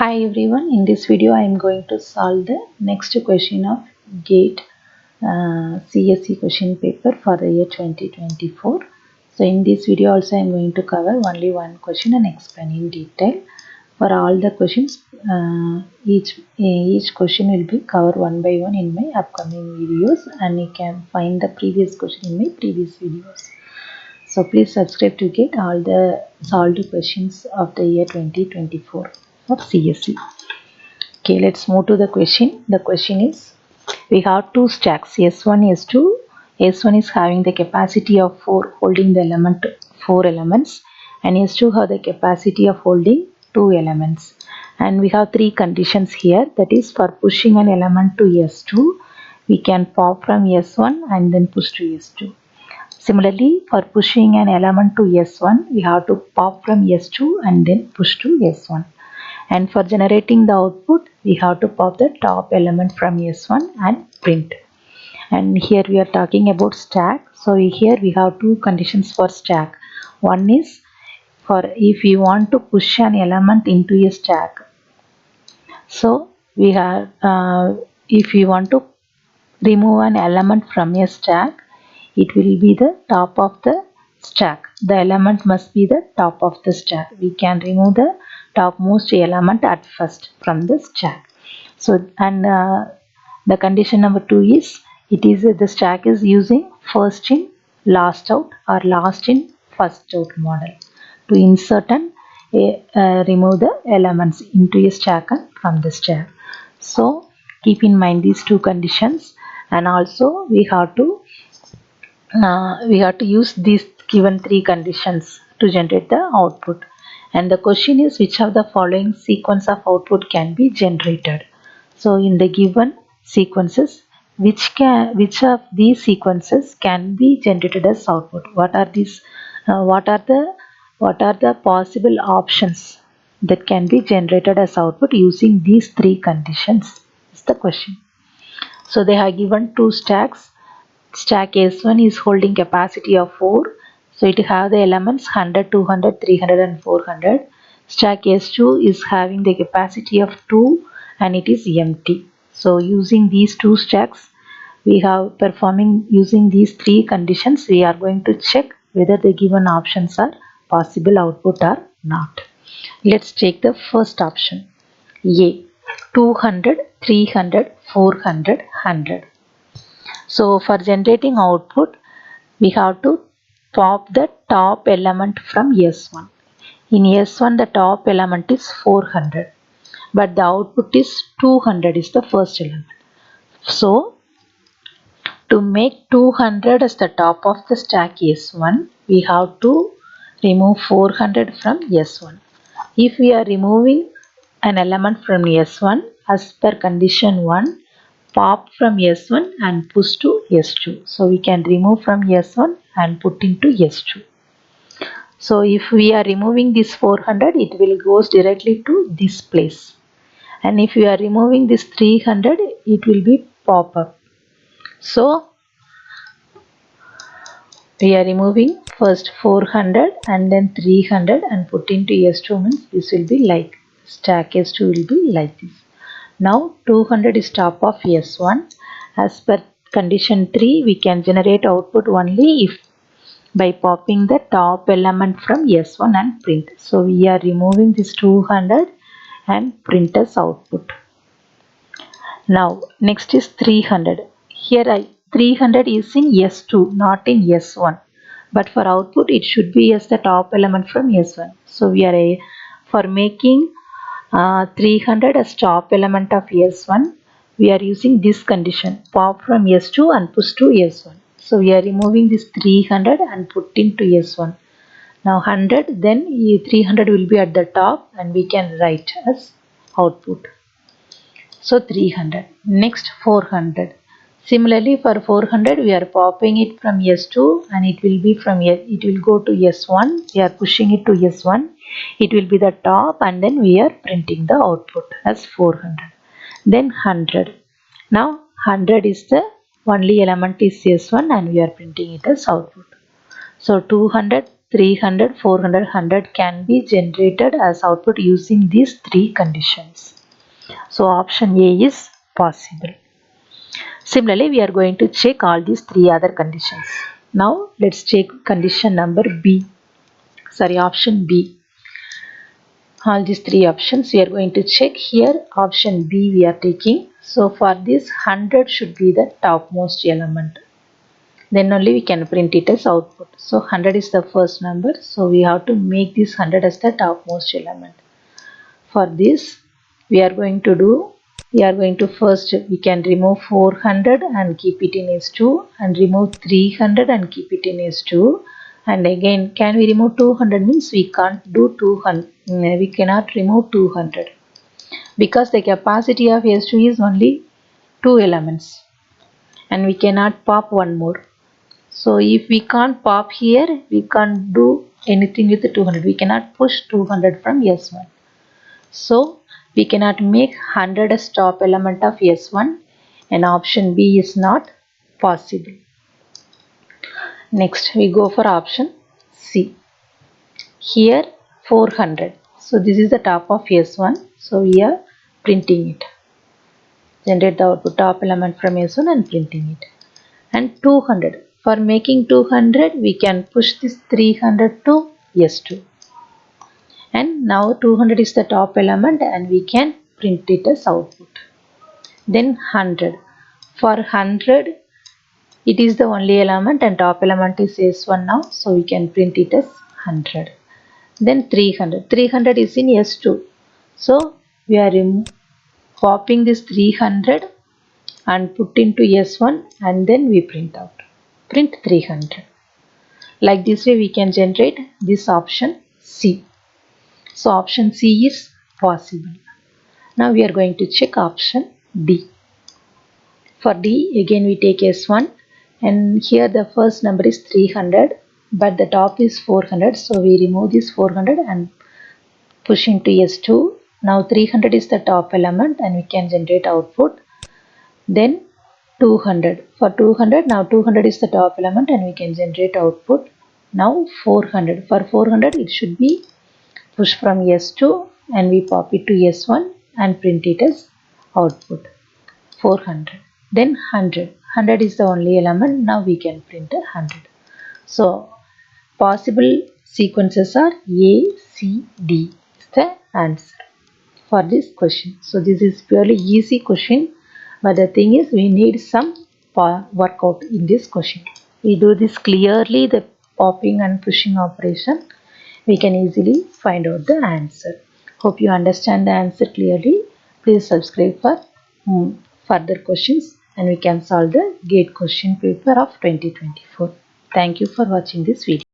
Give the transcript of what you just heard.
Hi everyone, in this video I am going to solve the next question of GATE CSE question paper for the year 2024. So in this video also I am going to cover only one question and explain in detail. For all the questions, each question will be covered one by one in my upcoming videos, and you can find the previous question in my previous videos. So please subscribe to get all the solved questions of the year 2024 of CSE. Okay, let's move to the question. The question is, we have two stacks S1, S2. S1 is having the capacity of 4, holding the 4 elements, and S2 have the capacity of holding 2 elements. And we have three conditions here. That is, for pushing an element to S2, we can pop from S1 and then push to S2. Similarly, for pushing an element to S1, we have to pop from S2 and then push to S1. And for generating the output, we have to pop the top element from S1 and print. And here we are talking about stack. So here we have two conditions for stack. One is for if we want to push an element into a stack. So we have if we want to remove an element from a stack, it will be the top of the stack. The element must be the top of the stack. We can remove the topmost element at first from the stack. So, and the condition number 2 is, it is the stack is using first in last out or last in first out model to insert and remove the elements into a stack and from the stack. So keep in mind these two conditions, and also we have to use these given three conditions to generate the output. And the question is, which of the following sequence of output can be generated? So in the given sequences, which of these sequences can be generated as output? What are these? What are the possible options that can be generated as output using these three conditions? Is the question. So they have given two stacks. Stack S1 is holding capacity of 4. So it have the elements 100, 200, 300 and 400. Stack S2 is having the capacity of 2 and it is empty. So using these two stacks, we have performing using these three conditions, we are going to check whether the given options are possible output or not. Let's take the first option. A, 200, 300, 400, 100. So for generating output, we have to pop the top element from S1. In S1, the top element is 400, but the output is 200 is the first element. So to make 200 as the top of the stack S1, we have to remove 400 from S1. If we are removing an element from S1 as per condition 1, pop from S1 and push to S2. So we can remove from S1 and put into S2. So if we are removing this 400, it will goes directly to this place. And if we are removing this 300, it will be pop up. So we are removing first 400 and then 300 and put into S2 means this will be like stack S2 will be like this. Now 200 is top of S1. As per condition 3, we can generate output only if by popping the top element from S1 and print. So we are removing this 200 and print as output. Now next is 300. Here 300 is in S2, not in S1. But for output it should be as the top element from S1. So we are for making 300 as top element of S1, we are using this condition, pop from S2 and push to S1. So we are removing this 300 and put into S1. Now 100, then 300 will be at the top and we can write as output. So 300. Next 400. Similarly for 400 we are popping it from S2 and it will be from it will go to S1. We are pushing it to S1. It will be the top and then we are printing the output as 400. Then 100. Now 100 is the only element is S1 and we are printing it as output. So 200 300, 400, 100 can be generated as output using these three conditions. So option A is possible. Similarly, we are going to check all these three other conditions. Now let's check condition number B. Sorry, option B. All these three options we are going to check here. Option B we are taking. So for this 100 should be the topmost element. Then only we can print it as output. So 100 is the first number. So we have to make this 100 as the topmost element. For this we are going to first we can remove 400 and keep it in S2 and remove 300 and keep it in S2, and again can we remove 200 means we can't do 200, we cannot remove 200 because the capacity of S2 is only 2 elements and we cannot pop one more. So if we can't pop here, we can't do anything with the 200. We cannot push 200 from S1. So we cannot make 100 as top element of S1, and option B is not possible. Next we go for option C. Here 400. So this is the top of S1. So we are printing it. Generate the output top element from S1 and printing it. And 200. For making 200 we can push this 300 to S2. And now 200 is the top element and we can print it as output. Then 100. For 100 it is the only element and top element is S1 now, so we can print it as 100. Then 300. 300 is in S2. So we are popping this 300 and put into S1 and then we print out. Print 300. Like this way we can generate this option C. So option C is possible. Now we are going to check option D. For D again we take S1 and here the first number is 300 but the top is 400, so we remove this 400 and push into S2. Now 300 is the top element and we can generate output. Then 200. For 200, now 200 is the top element and we can generate output. Now 400. For 400 it should be push from S2 and we pop it to S1 and print it as output 400. Then 100. 100 is the only element. Now we can print 100. So possible sequences are A, C, D is the answer for this question. So this is purely easy question, but the thing is we need some workout in this question. We do this clearly, the popping and pushing operation, we can easily find out the answer. Hope you understand the answer clearly. Please subscribe for further questions and we can solve the GATE question paper of 2024. Thank you for watching this video.